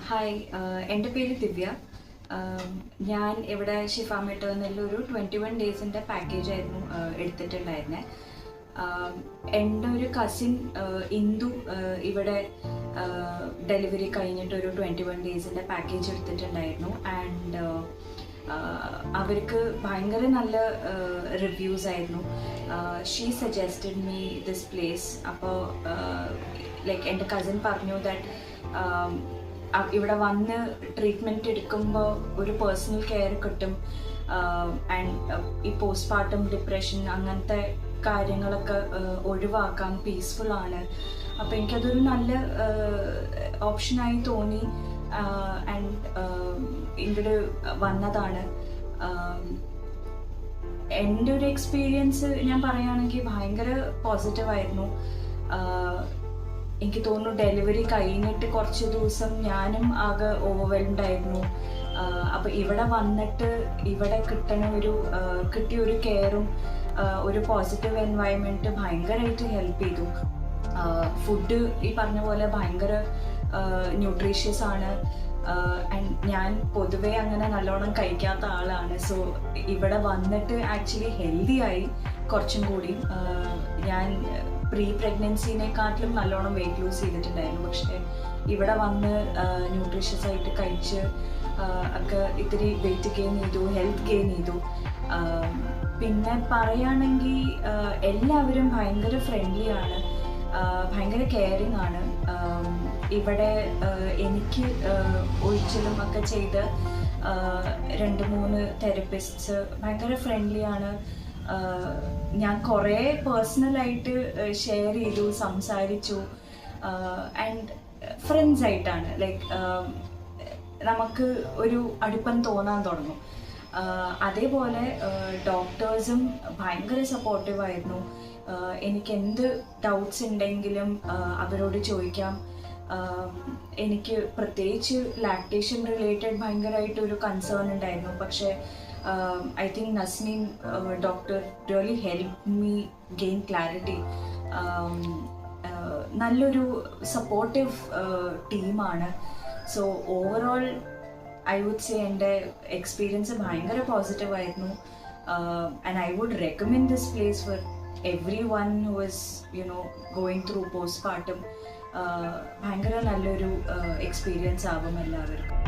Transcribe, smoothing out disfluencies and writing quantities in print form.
Hi, എൻ്റെ പേര് ദിവ്യ. ഞാൻ ഇവിടെ ഷിഫ മെറ്റേർണിൽ ഒരു 21 ഡേയ്സിൻ്റെ പാക്കേജായിരുന്നു എടുത്തിട്ടുണ്ടായിരുന്നത്. എൻ്റെ ഒരു കസിൻ ഇന്ദു ഇവിടെ ഡെലിവറി കഴിഞ്ഞിട്ട് ഒരു 21 ഡേയ്സിൻ്റെ പാക്കേജ് എടുത്തിട്ടുണ്ടായിരുന്നു. ആൻഡ് അവർക്ക് ഭയങ്കര നല്ല റിവ്യൂസ് ആയിരുന്നു. She suggested me this place. അപ്പോൾ ലൈക്ക് എൻ്റെ കസിൻ പറഞ്ഞു ദാറ്റ് ഇവിടെ വന്ന് ട്രീറ്റ്മെൻറ്റ് എടുക്കുമ്പോൾ ഒരു പേഴ്സണൽ കെയർ കിട്ടും. ആൻഡ് ഈ പോസ്റ്റ്പാർട്ടം ഡിപ്രഷൻ അങ്ങനത്തെ കാര്യങ്ങളൊക്കെ ഒഴിവാക്കാൻ പീസ്ഫുള്ളാണ്. അപ്പോൾ എനിക്കതൊരു നല്ല ഓപ്ഷനായി തോന്നി. ആൻഡ് ഇങ്ങോട്ട് വന്നതാണ്. എൻ്റെ ഒരു എക്സ്പീരിയൻസ് ഞാൻ പറയുകയാണെങ്കിൽ ഭയങ്കര പോസിറ്റീവായിരുന്നു. എനിക്ക് തോന്നുന്നു ഡെലിവറി കഴിഞ്ഞിട്ട് കുറച്ച് ദിവസം ഞാനും ആകെ ഓവർവെൽംഡ് ആയിരുന്നു. അപ്പോൾ ഇവിടെ വന്നിട്ട് ഇവിടെ കിട്ടിയൊരു കെയറും ഒരു പോസിറ്റീവ് എൻവയൺമെൻറ്റ് ഭയങ്കരമായിട്ട് ഹെൽപ്പ് ചെയ്തു. ഫുഡ് ഈ പറഞ്ഞ പോലെ ഭയങ്കര ന്യൂട്രീഷ്യസ് ആണ്. ആൻഡ് ഞാൻ പൊതുവേ അങ്ങനെ നല്ലോണം കഴിക്കാത്ത ആളാണ്. സോ ഇവിടെ വന്നിട്ട് ആക്ച്വലി ഹെൽത്തി ആയി കുറച്ചും കൂടി. ഞാൻ പ്രീ പ്രഗ്നൻസിനെക്കാട്ടിലും നല്ലോണം വെയിറ്റ് ലൂസ് ചെയ്തിട്ടുണ്ടായിരുന്നു. പക്ഷേ ഇവിടെ വന്ന് ന്യൂട്രീഷ്യസ് ആയിട്ട് കഴിച്ച് ഒക്കെ ഇത്തിരി വെയിറ്റ് ഗെയിൻ ചെയ്തു, ഹെൽത്ത് ഗെയിൻ ചെയ്തു. പിന്നെ പറയുകയാണെങ്കിൽ എല്ലാവരും ഭയങ്കര ഫ്രണ്ട്ലി ആണ്, ഭയങ്കര കെയറിങ് ആണ്. ഇവിടെ എനിക്ക് ഒഴിച്ചിലും ഒക്കെ ചെയ്ത് 2-3 തെറപ്പിസ്റ്റ്സ് ഭയങ്കര ഫ്രണ്ട്ലി ആണ്. ഞാൻ കുറേ പേഴ്സണലായിട്ട് ഷെയർ ചെയ്തു, സംസാരിച്ചു. ആൻഡ് ഫ്രണ്ട്സ് ആയിട്ടാണ് ലൈക്ക് നമുക്ക് ഒരു അടുപ്പം തോന്നാൻ തുടങ്ങും. അതേപോലെ ഡോക്ടേഴ്സും ഭയങ്കര സപ്പോർട്ടീവായിരുന്നു. എനിക്ക് എന്ത് ഡൗട്ട്സ് ഉണ്ടെങ്കിലും അവരോട് ചോദിക്കാം. എനിക്ക് പ്രത്യേകിച്ച് ലാക്ടേഷൻ റിലേറ്റഡ് ഭയങ്കരമായിട്ടൊരു കൺസേൺ ഉണ്ടായിരുന്നു. പക്ഷേ I think Nasneen doctor really helped me gain clarity. നല്ലൊരു സപ്പോർട്ടീവ് ടീമാണ്. So overall I would say എൻ്റെ എക്സ്പീരിയൻസ് ഭയങ്കര പോസിറ്റീവ് ആയിരുന്നു. And I would recommend this place for everyone who is going through postpartum. ഭയങ്കര നല്ലൊരു experience ആകും എല്ലാവർക്കും.